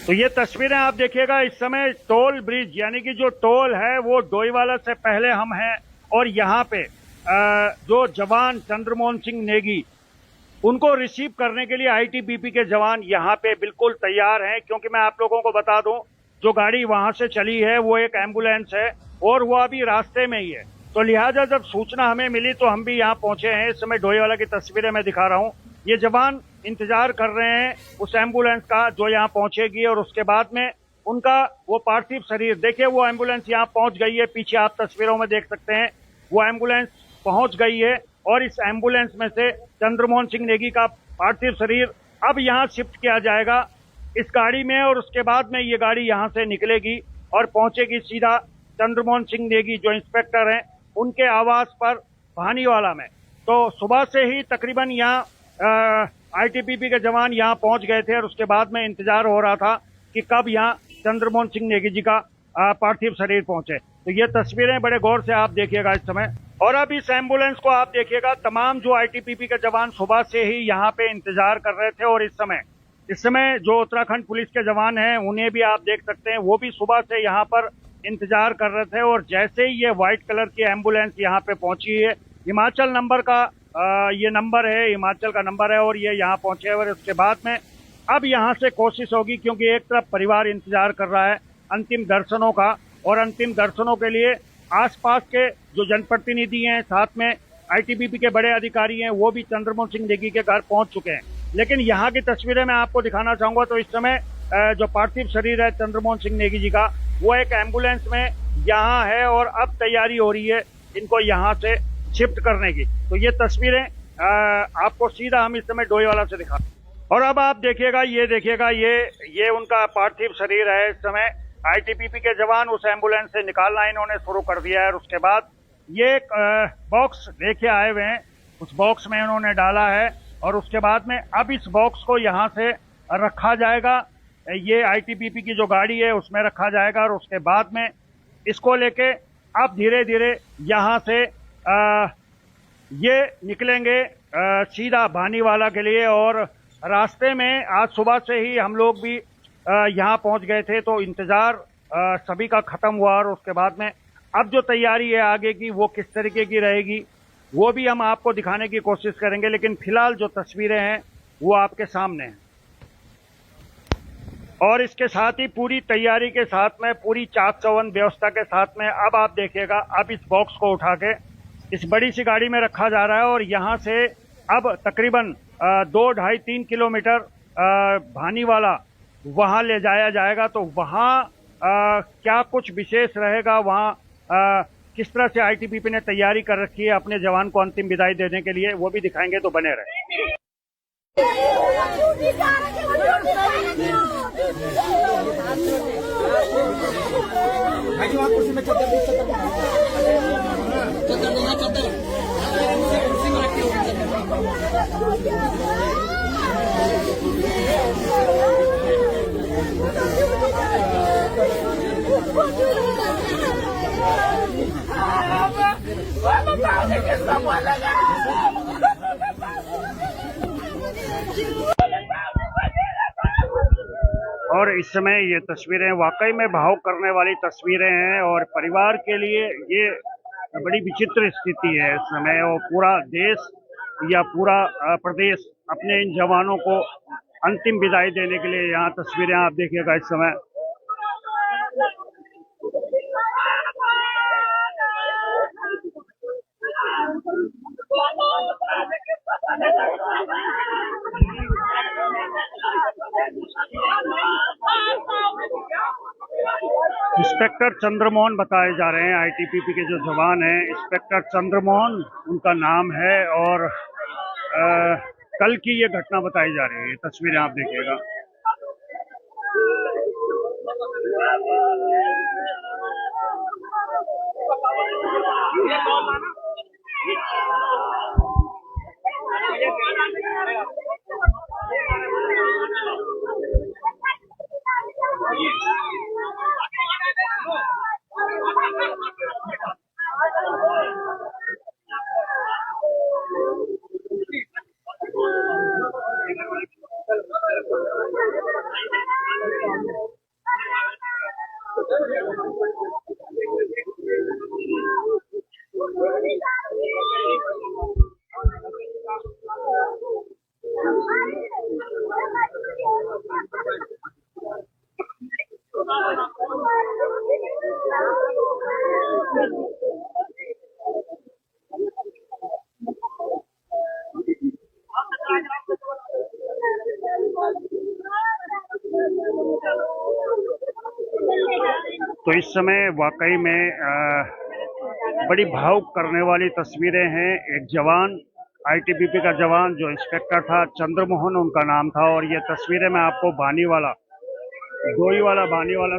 तो ये तस्वीरें आप देखिएगा, इस समय टोल ब्रिज यानी कि जो टोल है वो डोईवाला से पहले हम हैं, और यहाँ पे जो जवान चंद्रमोहन सिंह नेगी उनको रिसीव करने के लिए आईटीबीपी के जवान यहाँ पे बिल्कुल तैयार हैं। क्योंकि मैं आप लोगों को बता दूं, जो गाड़ी वहां से चली है वो एक एम्बुलेंस है और वो अभी रास्ते में ही है। तो लिहाजा जब सूचना हमें मिली तो हम भी यहाँ पहुंचे हैं। इस समय डोईवाला की तस्वीरें मैं दिखा रहा हूँ। ये जवान इंतजार कर रहे हैं उस एम्बुलेंस का जो यहाँ पहुंचेगी, और उसके बाद में उनका वो पार्थिव शरीर, देखिए वो एम्बुलेंस यहाँ पहुंच गई है, पीछे आप तस्वीरों में देख सकते हैं वो एम्बुलेंस पहुंच गई है, और इस एम्बुलेंस में से चंद्रमोहन सिंह नेगी का पार्थिव शरीर अब यहाँ शिफ्ट किया जाएगा इस गाड़ी में, और उसके बाद में ये गाड़ी यहाँ से निकलेगी और पहुंचेगी सीधा चंद्रमोहन सिंह नेगी जो इंस्पेक्टर हैं उनके आवास पर भानीवाला में। तो सुबह से ही तकरीबन यहाँ आईटीबीपी के जवान यहाँ पहुंच गए थे, और उसके बाद में इंतजार हो रहा था कि कब यहाँ चंद्रमोहन सिंह नेगी जी का पार्थिव शरीर पहुंचे। तो ये तस्वीरें बड़े गौर से आप देखिएगा इस समय। और अब इस एम्बुलेंस को आप देखिएगा, तमाम जो आईटीबीपी के जवान सुबह से ही यहाँ पे इंतजार कर रहे थे, और इस समय जो उत्तराखंड पुलिस के जवान हैं उन्हें भी आप देख सकते हैं, वो भी सुबह से यहाँ पर इंतजार कर रहे थे। और जैसे ही ये व्हाइट कलर की एम्बुलेंस यहाँ पे पहुंची है, हिमाचल नंबर का ये नंबर है, हिमाचल का नंबर है, और ये यहाँ पहुंचे। और उसके बाद में अब यहाँ से कोशिश होगी, क्योंकि एक तरफ परिवार इंतजार कर रहा है अंतिम दर्शनों का, और अंतिम दर्शनों के लिए आसपास के जो जनप्रतिनिधि हैं, साथ में आईटीबीपी के बड़े अधिकारी हैं, वो भी चंद्रमोहन सिंह नेगी के घर पहुंच चुके हैं। लेकिन यहाँ की तस्वीरें मैं आपको दिखाना चाहूंगा। तो इस समय जो पार्थिव शरीर है चंद्रमोहन सिंह नेगी जी का, वो एक एम्बुलेंस में यहाँ है, और अब तैयारी हो रही है इनको यहाँ से शिफ्ट करने की। तो ये तस्वीरें आपको सीधा हम इस समय डोईवाला से दिखा। और अब आप देखिएगा, ये उनका पार्थिव शरीर है। इस समय आईटीबीपी के जवान उस एम्बुलेंस से निकालना इन्होंने शुरू कर दिया है, और उसके बाद ये एक बॉक्स लेके आए हुए हैं, उस बॉक्स में इन्होंने डाला है, और उसके बाद में अब इस बॉक्स को यहाँ से रखा जाएगा। ये आईटीबीपी की जो गाड़ी है उसमें रखा जाएगा, और उसके बाद में इसको लेके अब धीरे धीरे यहाँ से ये निकलेंगे सीधा भानीवाला के लिए। और रास्ते में आज सुबह से ही हम लोग भी यहाँ पहुंच गए थे, तो इंतजार सभी का खत्म हुआ, और उसके बाद में अब जो तैयारी है आगे की वो किस तरीके की रहेगी वो भी हम आपको दिखाने की कोशिश करेंगे। लेकिन फिलहाल जो तस्वीरें हैं वो आपके सामने हैं, और इसके साथ ही पूरी तैयारी के साथ में, पूरी चाक चौबंद व्यवस्था के साथ में अब आप देखिएगा, अब इस बॉक्स को उठा के इस बड़ी सी गाड़ी में रखा जा रहा है, और यहाँ से अब तकरीबन 2-2.5-3 किलोमीटर भानीवाला वहां ले जाया जाएगा। तो वहां क्या कुछ विशेष रहेगा, वहां किस तरह से आईटीबीपी ने तैयारी कर रखी है अपने जवान को अंतिम विदाई देने के लिए, वो भी दिखाएंगे। तो बने रहे। और इस समय ये तस्वीरें वाकई में भावुक करने वाली तस्वीरें हैं, और परिवार के लिए ये बड़ी विचित्र स्थिति है इस समय। और पूरा देश या पूरा प्रदेश अपने इन जवानों को अंतिम विदाई देने के लिए, यहाँ तस्वीरें आप देखिएगा इस समय। इंस्पेक्टर चंद्रमोहन बताए जा रहे हैं, आईटीबीपी के जो जवान हैं, इंस्पेक्टर चंद्रमोहन उनका नाम है, और कल की ये घटना बताई जा रही है। तस्वीरें आप देखिएगा। तो इस समय वाकई में बड़ी भावुक करने वाली तस्वीरें हैं। एक जवान, आईटीबीपी का जवान जो इंस्पेक्टर था, चंद्रमोहन उनका नाम था, और ये तस्वीरें मैं आपको बानीवाला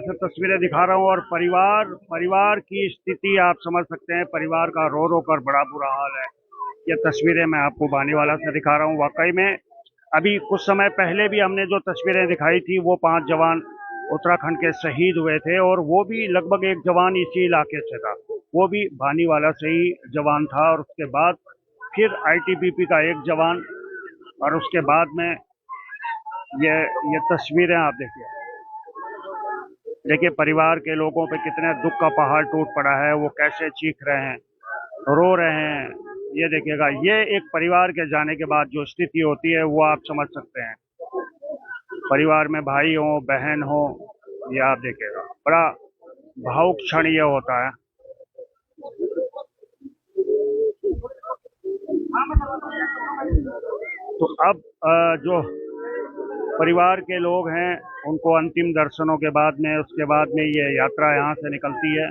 से तस्वीरें दिखा रहा हूँ। और परिवार की स्थिति आप समझ सकते हैं। परिवार का रो रो कर बड़ा बुरा हाल है। ये तस्वीरें मैं आपको बानीवाला से दिखा रहा हूँ। वाकई में अभी कुछ समय पहले भी हमने जो तस्वीरें दिखाई थी, वो 5 जवान उत्तराखंड के शहीद हुए थे, और वो भी लगभग एक जवान इसी इलाके से था, वो भी बानीवाला से ही जवान था। और उसके बाद फिर आईटीबीपी का एक जवान, और उसके बाद में ये तस्वीरें आप देखिए परिवार के लोगों पे कितने दुख का पहाड़ टूट पड़ा है। वो कैसे चीख रहे हैं, रो रहे हैं। ये देखिएगा, ये एक परिवार के जाने के बाद जो स्थिति होती है वो आप समझ सकते हैं। परिवार में भाई हो, बहन हो, ये आप देखिएगा, बड़ा भावुक क्षण ये होता है। तो अब जो परिवार के लोग हैं, उनको अंतिम दर्शनों के बाद में, उसके बाद में ये यात्रा यहाँ से निकलती है।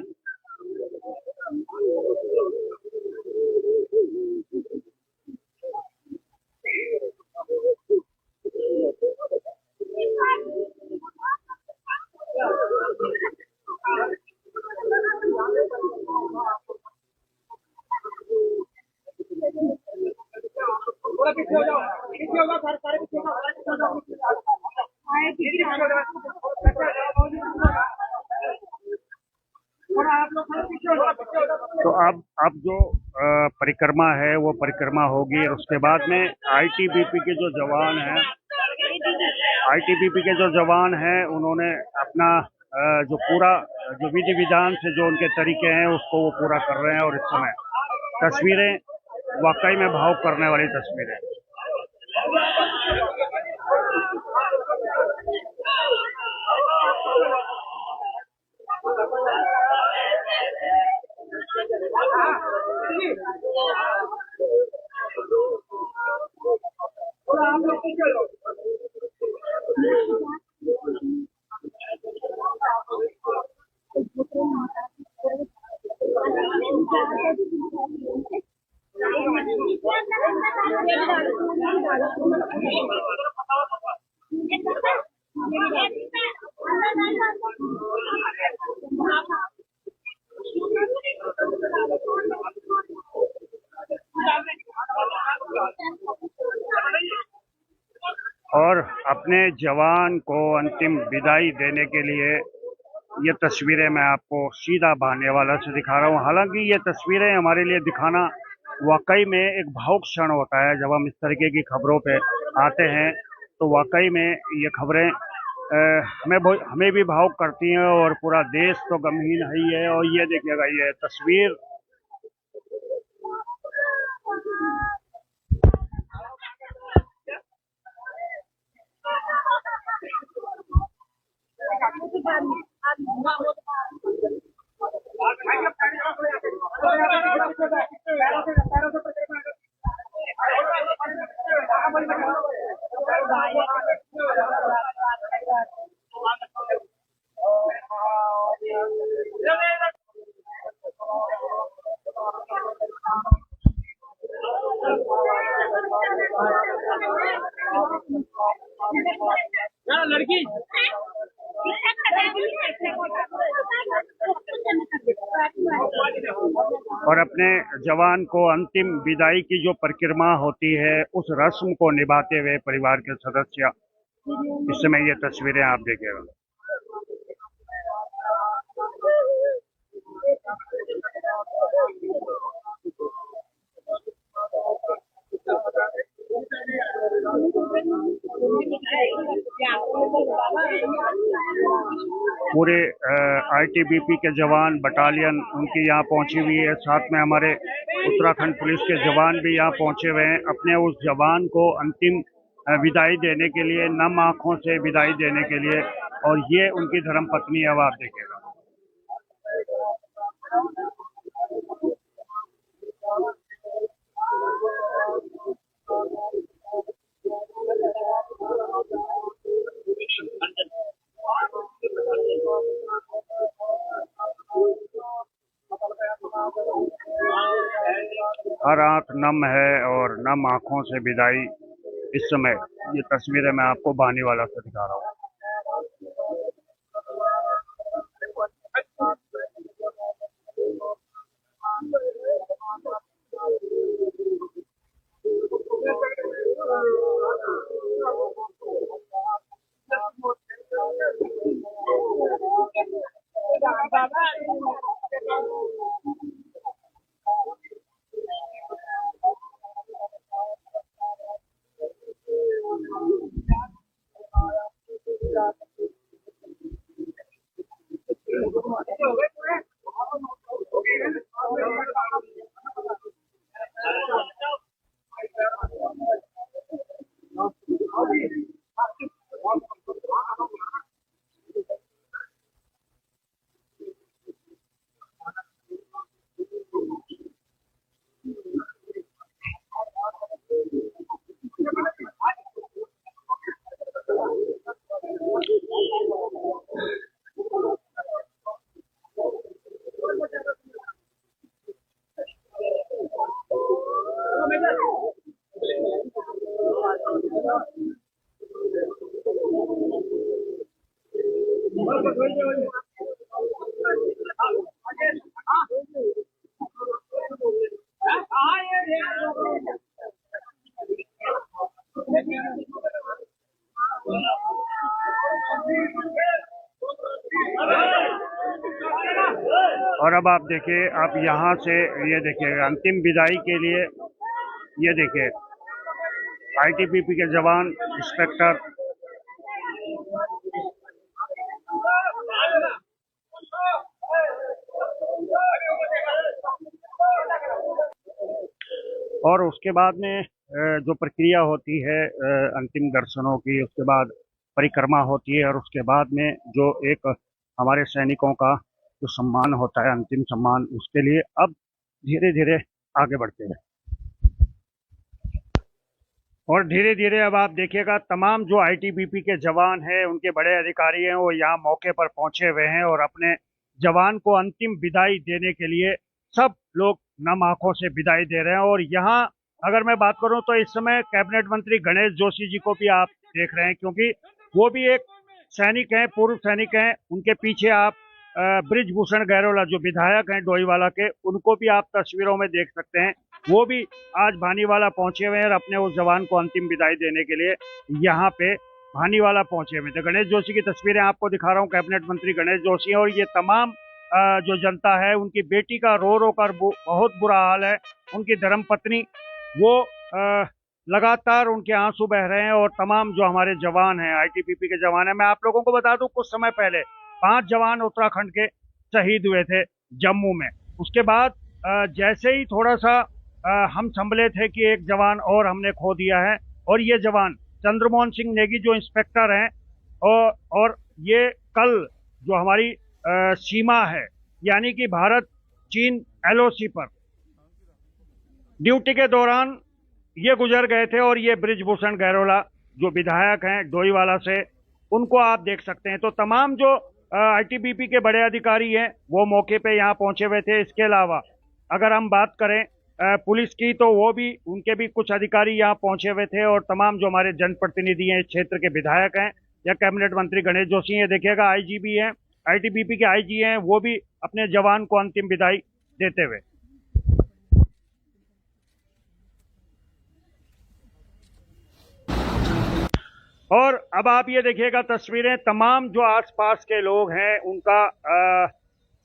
तो अब जो परिक्रमा है वो परिक्रमा होगी, और उसके बाद में आईटीबीपी के जो जवान हैं उन्होंने अपना जो पूरा जो विधि विधान से जो उनके तरीके हैं उसको वो पूरा कर रहे हैं। और इस समय तस्वीरें वाकई में भावुक करने वाली तस्वीरें। और अपने जवान को अंतिम विदाई देने के लिए ये तस्वीरें मैं आपको सीधा बानीवाला से दिखा रहा हूँ। हालांकि ये तस्वीरें हमारे लिए दिखाना वाकई में एक भावुक क्षण होता है। जब हम इस तरीके की खबरों पे आते हैं तो वाकई में ये खबरें हमें भी भावुक करती हैं, और पूरा देश तो गमगीन है ही है। और ये देखिएगा, ये तस्वीर लड़की और अपने जवान को अंतिम विदाई की जो परिक्रमा होती है उस रस्म को निभाते हुए परिवार के सदस्य, इस समय ये तस्वीरें आप देखिएगा। पूरे आईटीबीपी के जवान बटालियन उनकी यहाँ पहुंची हुई है। साथ में हमारे उत्तराखंड पुलिस के जवान भी यहाँ पहुंचे हुए हैं अपने उस जवान को अंतिम विदाई देने के लिए, नम आंखों से विदाई देने के लिए। और ये उनकी धर्मपत्नी है, अब आप देखिएगा। हर आंख नम है और नम आंखों से विदाई इस समय। ये तस्वीरें मैं आपको बानीवाला से दिखा रहा हूँ। और अब आप देखिए, आप यहाँ से ये देखिएगा अंतिम विदाई के लिए। ये देखिए आईटीबीपी के जवान, इंस्पेक्टर, और उसके बाद में जो प्रक्रिया होती है अंतिम दर्शनों की, उसके बाद परिक्रमा होती है और उसके बाद में जो एक हमारे सैनिकों का जो सम्मान होता है, अंतिम सम्मान, उसके लिए अब धीरे धीरे आगे बढ़ते हैं। और धीरे धीरे अब आप देखिएगा तमाम जो आईटीबीपी के जवान हैं, उनके बड़े अधिकारी हैं, वो यहाँ मौके पर पहुंचे हुए हैं और अपने जवान को अंतिम विदाई देने के लिए सब लोग नम आंखों से विदाई दे रहे हैं। और यहाँ अगर मैं बात करूं तो इस समय कैबिनेट मंत्री गणेश जोशी जी को भी आप देख रहे हैं, क्योंकि वो भी एक सैनिक हैं, पूर्व सैनिक हैं। उनके पीछे आप बृजभूषण गैरोला जो विधायक हैं डोईवाला के, उनको भी आप तस्वीरों में देख सकते हैं। वो भी आज भानीवाला पहुंचे हुए हैं और अपने उस जवान को अंतिम विदाई देने के लिए यहाँ पे भानीवाला पहुंचे हुए थे। गणेश जोशी की तस्वीरें आपको दिखा रहा हूँ, कैबिनेट मंत्री गणेश जोशी। और ये तमाम जो जनता है, उनकी बेटी का रो रो कर बहुत बुरा हाल है। उनकी धर्मपत्नी, वो लगातार उनके आंसू बह रहे हैं। और तमाम जो हमारे जवान हैं, आईटीबीपी के जवान हैं, मैं आप लोगों को बता दूं कुछ समय पहले 5 जवान उत्तराखंड के शहीद हुए थे जम्मू में। उसके बाद जैसे ही थोड़ा सा हम संभले थे कि एक जवान और हमने खो दिया है। और ये जवान चंद्रमोहन सिंह नेगी जो इंस्पेक्टर हैं, और ये कल जो हमारी सीमा है, यानी कि भारत चीन एलओसी पर ड्यूटी के दौरान ये गुजर गए थे। और ये बृजभूषण गैरोला जो विधायक हैं डोईवाला से, उनको आप देख सकते हैं। तो तमाम जो आईटीबीपी के बड़े अधिकारी हैं वो मौके पे यहाँ पहुंचे हुए थे। इसके अलावा अगर हम बात करें पुलिस की, तो वो भी, उनके भी कुछ अधिकारी यहाँ पहुंचे हुए थे। और तमाम जो हमारे जनप्रतिनिधि हैं, इस क्षेत्र के विधायक हैं, या कैबिनेट मंत्री गणेश जोशी हैं, देखिएगा आईजीबी हैं, आईटीबीपी के आईजी हैं, वो भी अपने जवान को अंतिम विदाई देते हुए। और अब आप ये देखिएगा तस्वीरें, तमाम जो आसपास के लोग हैं उनका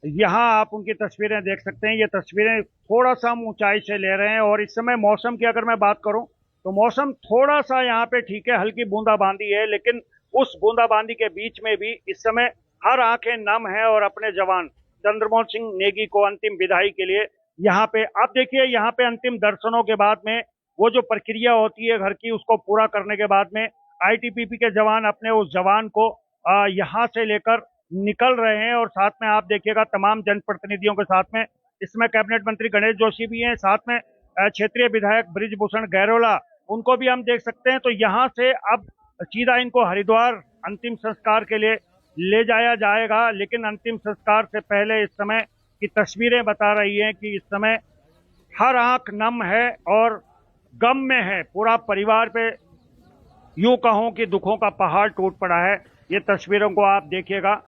यहाँ आप उनकी तस्वीरें देख सकते हैं। ये तस्वीरें थोड़ा सा हम ऊंचाई से ले रहे हैं। और इस समय मौसम की अगर मैं बात करूं तो मौसम थोड़ा सा यहाँ पे ठीक है, हल्की बूंदाबांदी है, लेकिन उस बूंदाबांदी के बीच में भी इस समय हर आंखें नम है और अपने जवान चंद्रमोहन सिंह नेगी को अंतिम विदाई के लिए यहाँ पे आप देखिए, यहाँ पे अंतिम दर्शनों के बाद में वो जो प्रक्रिया होती है घर की, उसको पूरा करने के बाद में आईटीबीपी के जवान अपने उस जवान को यहाँ से लेकर निकल रहे हैं। और साथ में आप देखिएगा तमाम जनप्रतिनिधियों के साथ में इसमें कैबिनेट मंत्री गणेश जोशी भी हैं, साथ में क्षेत्रीय विधायक बृजभूषण गैरोला, उनको भी हम देख सकते हैं। तो यहाँ से अब सीधा इनको हरिद्वार अंतिम संस्कार के लिए ले जाया जाएगा। लेकिन अंतिम संस्कार से पहले इस समय की तस्वीरें बता रही हैं कि इस समय हर आंख नम है और गम में है पूरा परिवार पे, यूं कहूं कि दुखों का पहाड़ टूट पड़ा है। ये तस्वीरों को आप देखिएगा।